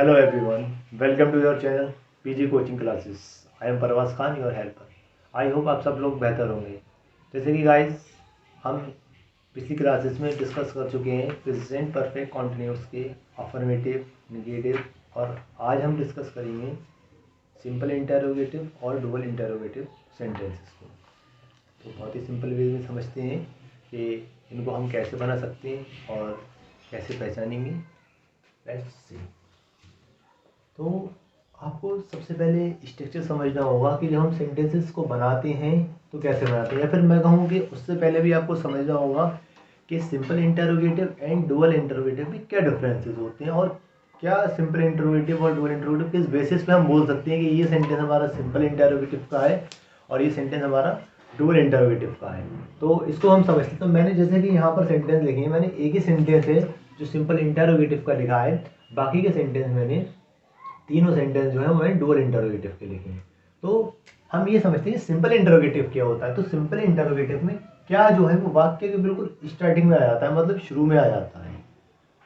Hello everyone, welcome to your channel PG coaching classes. I am Parwaz Khan, your helper. I hope आप सब लोग बेहतर होंगे। जैसे कि गाइस हम पिछली क्लासेस में डिस्कस कर चुके हैं प्रेजेंट परफेक्ट कॉन्टिन्यूस के अफर्मेटिव, नेगेटिव, और आज हम डिस्कस करेंगे सिंपल इंटरोगेटिव और डुअल इंटरोगेटिव सेंटेंसेस को। तो बहुत ही सिंपल वे में समझते हैं कि इनको हम कैसे बना सकते हैं और कैसे पहचानेंगे। Let's see. तो आपको सबसे पहले स्ट्रक्चर समझना होगा कि जब हम सेंटेंसेस को बनाते हैं तो कैसे बनाते हैं, या फिर मैं कहूँ कि उससे पहले भी आपको समझना होगा कि simple interrogative and dual interrogative में क्या डिफरेंसेस होते हैं और क्या सिंपल इंटरोगेटिव और डुअल इंटरोगेटिव किस बेसिस पे हम बोल सकते हैं कि ये सेंटेंस हमारा सिंपल इंटरोगेटिव का है और ये सेंटेंस हमारा डुअल इंटरोगेटिव का है। तो इसको हम समझते हैं। तो मैंने जैसे कि यहाँ पर सेंटेंस लिखे हैं, मैंने एक ही सेंटेंस है जो सिंपल इंटरोगेटिव का लिखा है, बाकी के सेंटेंस मैंने तीनों सेंटेंस जो है मैंने डुअल इंटरोगेटिव के लिखे हैं। तो हम ये समझते हैं सिंपल इंटरोगेटिव क्या होता है। तो सिंपल इंटरोगेटिव में क्या जो है वो वाक्य के बिल्कुल स्टार्टिंग में आ जाता है, मतलब शुरू में आ जाता है।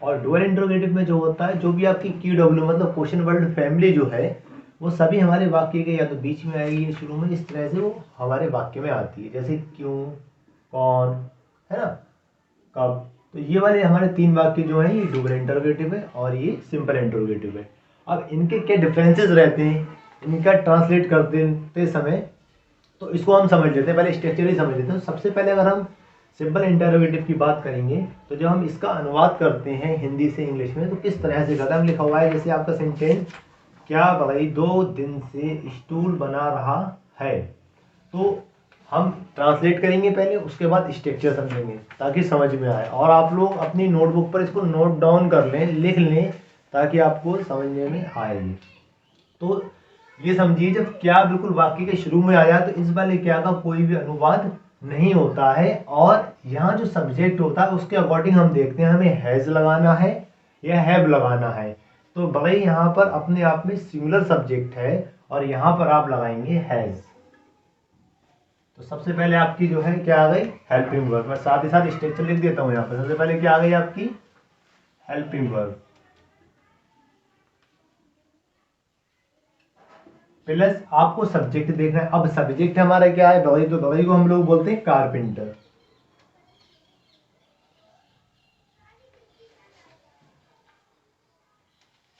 और डुअल इंटरोगेटिव में जो होता है, जो भी आपकी QW मतलब क्वेश्चन वर्ड फैमिली जो है, वो सभी हमारे वाक्य के या तो बीच में आएगी या शुरू में, इस तरह से वो हमारे वाक्य में आती है। जैसे क्यों, कौन, है ना, कब। तो ये वाले हमारे तीन वाक्य जो हैं ये डुअल इंटरोगेटिव है और ये सिंपल इंटरोगेटिव है। अब इनके क्या डिफरेंसेस रहते हैं, इनका ट्रांसलेट करते समय, तो इसको हम समझ लेते हैं। पहले स्ट्रक्चर ही समझ लेते हैं। सबसे पहले अगर हम सिंपल इंटरोगेटिव की बात करेंगे तो जब हम इसका अनुवाद करते हैं हिंदी से इंग्लिश में तो किस तरह से करते हैं। हम लिखा हुआ है जैसे आपका सेंटेंस, क्या भाई 2 दिन से स्टूल बना रहा है। तो हम ट्रांसलेट करेंगे पहले, उसके बाद स्ट्रक्चर समझेंगे ताकि समझ में आए। और आप लोग अपनी नोटबुक पर इसको नोट डाउन कर लें, लिख लें, ताकि आपको समझने में आए। तो ये समझिए, जब क्या बिल्कुल वाक्य के शुरू में आया तो इस वाले क्या का कोई भी अनुवाद नहीं होता है। और यहाँ जो सब्जेक्ट होता है उसके अकॉर्डिंग हम देखते हैं हमें हैज लगाना है या हैव लगाना है। तो भाई यहाँ पर अपने आप में सिंगुलर सब्जेक्ट है और यहाँ पर आप लगाएंगे हैज। तो सबसे पहले आपकी जो है क्या आ गई, हेल्पिंग वर्ब। मैं साथ ही साथ स्ट्रक्चर लिख देता हूँ यहाँ पर। सबसे पहले क्या आ गई आपकी, हेल्पिंग वर्ब प्लस आपको सब्जेक्ट देखना है। अब सब्जेक्ट हमारा क्या है, बगई। तो बगई को हम लोग बोलते हैं कारपेंटर।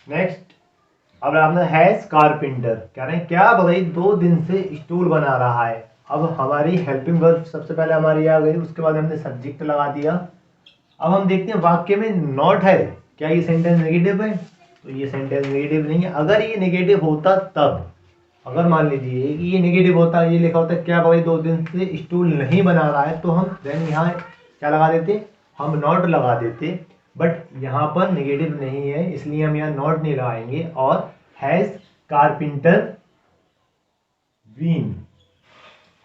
नेक्स्ट, अब आपने हैज कारपेंटर कह रहे हैं क्या बगई 2 दिन से स्टूल बना रहा है। अब हमारी हेल्पिंग वर्ब सबसे पहले हमारी आ गई, उसके बाद हमने सब्जेक्ट लगा दिया। अब हम देखते हैं वाक्य में नॉट है, क्या ये सेंटेंस नेगेटिव है। तो ये सेंटेंस नेगेटिव नहीं है। अगर ये नेगेटिव होता तब, अगर मान लीजिए कि ये नेगेटिव होता, ये लिखा होता क्या भाई 2 दिन से स्टूल नहीं बना रहा है, तो हम देन यहाँ क्या लगा देते, हम नॉट लगा देते। बट यहाँ पर नेगेटिव नहीं है इसलिए हम यहाँ नॉट नहीं लगाएंगे और हैज कारपेंटर बीन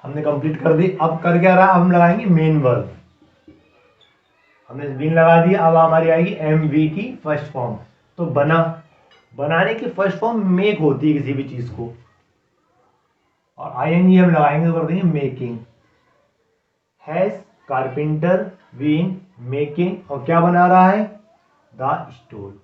हमने कंप्लीट कर दी। अब कर क्या रहा, अब हम लगाएंगे मेन वर्ब। हमने बीन लगा दिया, अब हमारी आएगी MV की फर्स्ट फॉर्म। तो बनाने की फर्स्ट फॉर्म मेक होती है किसी भी चीज को, और ING हम लगाएंगे तो कर देंगे making. Has carpenter been making, और क्या बना रहा है, द स्टूल।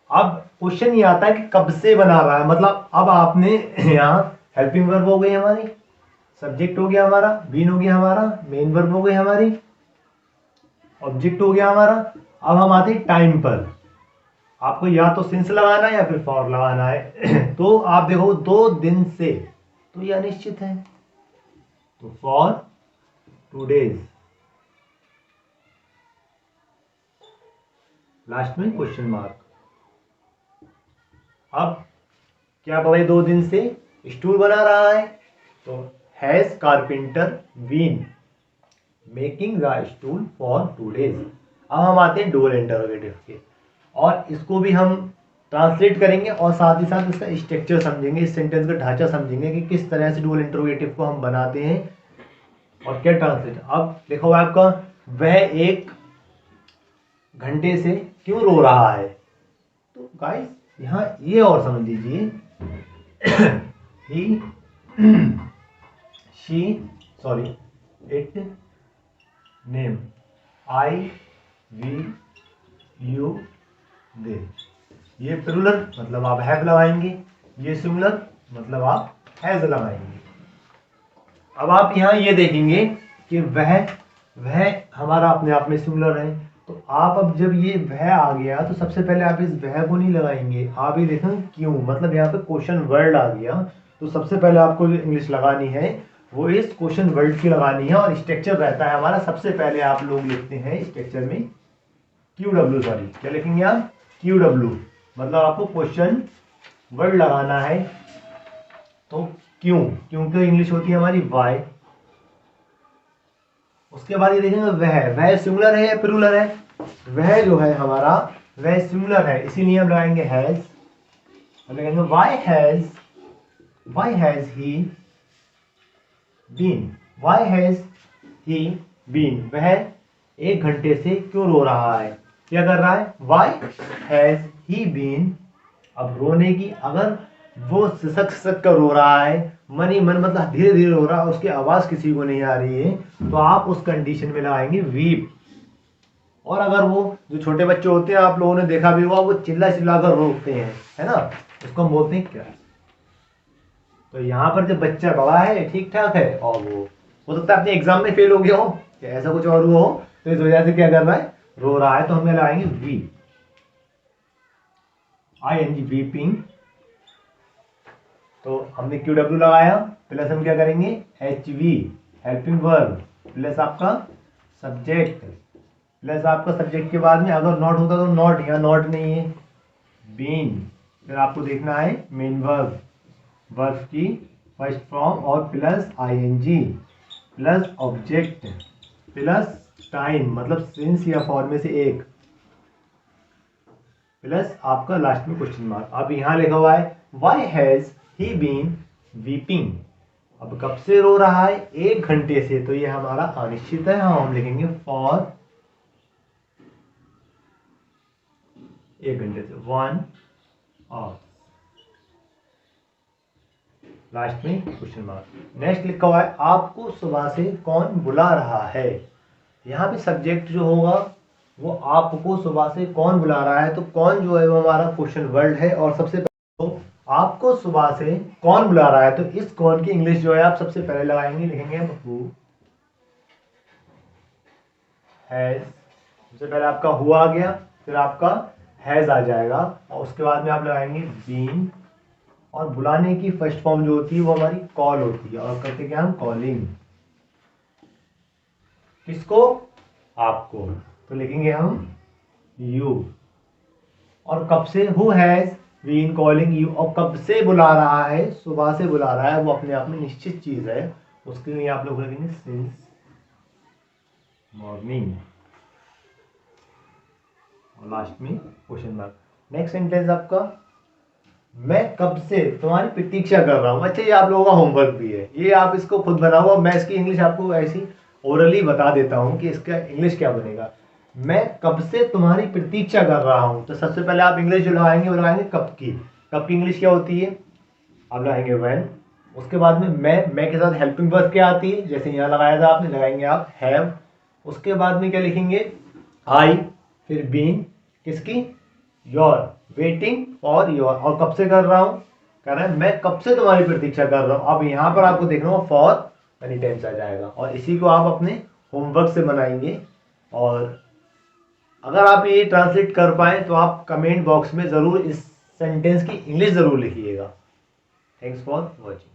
अब क्वेश्चन ये आता है कि कब से बना रहा है। मतलब अब आपने यहाँ हेल्पिंग वर्ब हो गई हमारी, सब्जेक्ट हो गया हमारा, बीन हो गया हमारा, मेन वर्ब हो गई हमारी, ऑब्जेक्ट हो गया हमारा। अब हम आते हैं टाइम पर। आपको या तो सिंस लगाना है या फिर फॉर लगाना है। तो आप देखो 2 दिन से, तो ये अनिश्चित है, तो फॉर 2 days, लास्ट में क्वेश्चन मार्क। अब क्या भाई 2 दिन से स्टूल बना रहा है, तो has carpenter been making the stool for 2 days। अब हम आते हैं डुअल इंटरोगेटिव के, और इसको भी हम ट्रांसलेट करेंगे और साथ ही साथ इसका स्ट्रक्चर समझेंगे, इस सेंटेंस का ढांचा समझेंगे कि किस तरह से डुअल इंटरोगेटिव को हम बनाते हैं और क्या ट्रांसलेट। अब देखो आपका, वह 1 घंटे से क्यों रो रहा है। तो गाइस यहाँ ये और समझ लीजिए, he she sorry it name I we you they. ये प्लूरल मतलब आप हैव लगाएंगे, ये सिंगुलर मतलब आप हैज लगाएंगे। अब आप यहाँ ये देखेंगे कि वह हमारा अपने आप में सिंगुलर है, तो आप अब जब ये वह आ गया तो सबसे पहले आप इस वह को नहीं लगाएंगे, आप ये देखें क्यों, मतलब यहाँ पे क्वेश्चन वर्ड आ गया, तो सबसे पहले आपको जो इंग्लिश लगानी है वो इस क्वेश्चन वर्ड की लगानी है। और स्ट्रक्चर रहता है हमारा, सबसे पहले आप लोग लिखते हैं स्ट्रक्चर में QW, सॉरी क्या लिखेंगे आप, QW, मतलब आपको क्वेश्चन वर्ड लगाना है। तो क्योंकि इंग्लिश होती है हमारी वाई। उसके बाद ये देखेंगे वह सिंगुलर है या प्लूरल है, वह जो है हमारा वह सिंगुलर है, इसीलिए हम लगाएंगे हैज। लगाएंगे why has he been, why has he been, वह 1 घंटे से क्यों रो रहा है, क्या कर रहा है, वाई हैज ही बीन। अब रोने की, अगर वो सिसक कर रो रहा है, मन ही मन मतलब धीरे धीरे रो रहा है, उसकी आवाज किसी को नहीं आ रही है, तो आप उस कंडीशन में लगाएंगे वीप। और अगर वो जो छोटे बच्चे होते हैं, आप लोगों ने देखा भी होगा, वो चिल्ला कर रोते हैं, है ना, उसको हम बोलते हैं क्या। तो यहाँ पर जब बच्चा बड़ा है, ठीक ठाक है, और वो हो सकता है अपने एग्जाम में फेल हो गया हो या ऐसा कुछ और हुआ हो, तो इस वजह से क्या कर रहा है, रो रहा है, तो हम लगाएंगे वी, ING, वीपिंग। तो हमने QW लगाया, प्लस हम क्या करेंगे HV, हेल्पिंग वर्ब, प्लस आपका सब्जेक्ट, प्लस आपका सब्जेक्ट के बाद में अगर नॉट होता तो नॉट, यहाँ नॉट नहीं है, बीन। फिर आपको देखना है मेन वर्ब, वर्ब की फर्स्ट फॉर्म, और plus ING, plus object, plus time मतलब सिंस या फॉर में से एक, प्लस आपका लास्ट में क्वेश्चन मार्क। अब यहाँ लिखा हुआ है why has he been weeping, अब कब से रो रहा है, 1 घंटे से, तो ये हमारा अनिश्चित है, हम लिखेंगे फॉर 1 घंटे से, 1 आवर, लास्ट में क्वेश्चन मार्क। नेक्स्ट लिखा हुआ है आपको सुबह से कौन बुला रहा है, यहाँ पे सब्जेक्ट जो होगा वो आपको सुबह से कौन बुला रहा है, तो कौन जो है वो हमारा क्वेश्चन वर्ड है। और सबसे पहले तो आपको सुबह से कौन बुला रहा है, तो इस कौन की इंग्लिश जो है आप सबसे पहले लगाएंगे, लिखेंगे हु हैज, सबसे पहले आपका हु आ गया, फिर आपका हैज आ जाएगा, और उसके बाद में आप लगाएंगे बीन। और बुलाने की फर्स्ट फॉर्म जो होती है वो हमारी कॉल होती है, और करते क्या हम, कॉलिंग, किसको, आपको, तो लिखेंगे हम यू। और कब से, who has been calling you, और कब से बुला रहा है, सुबह से बुला रहा है, वो अपने आप में निश्चित चीज है, उसके लिए आप लोग लिखेंगे सिंस मॉर्निंग, और लास्ट में क्वेश्चन मार्क। नेक्स्ट सेंटेंस आपका, मैं कब से तुम्हारी प्रतीक्षा कर रहा हूँ। अच्छा, ये आप लोगों का होमवर्क भी है, ये आप इसको खुद बनाओ, मैं इसकी इंग्लिश आपको ऐसी ओरली बता देता हूँ कि इसका इंग्लिश क्या बनेगा। मैं कब से तुम्हारी प्रतीक्षा कर रहा हूँ, तो सबसे पहले आप इंग्लिश जो लगाएंगे वो लगाएंगे कब की। कब की इंग्लिश क्या होती है, आप लगाएंगे व्हेन। उसके बाद में मैं के साथ हेल्पिंग वर्ब क्या आती है, जैसे यहाँ लगाया था आपने, लगाएंगे आप हैव। उसके बाद में क्या लिखेंगे, आई, फिर बीन, किसकी, योर, वेटिंग फॉर योर। और कब से कर रहा हूँ, कह रहा है मैं कब से तुम्हारी प्रतीक्षा कर रहा हूँ। अब यहाँ पर आपको देखना होगा फॉर एनी टेंस आ जाएगा, और इसी को आप अपने होमवर्क से बनाएंगे। और अगर आप ये ट्रांसलेट कर पाए तो आप कमेंट बॉक्स में ज़रूर इस सेंटेंस की इंग्लिश ज़रूर लिखिएगा। Thanks for watching.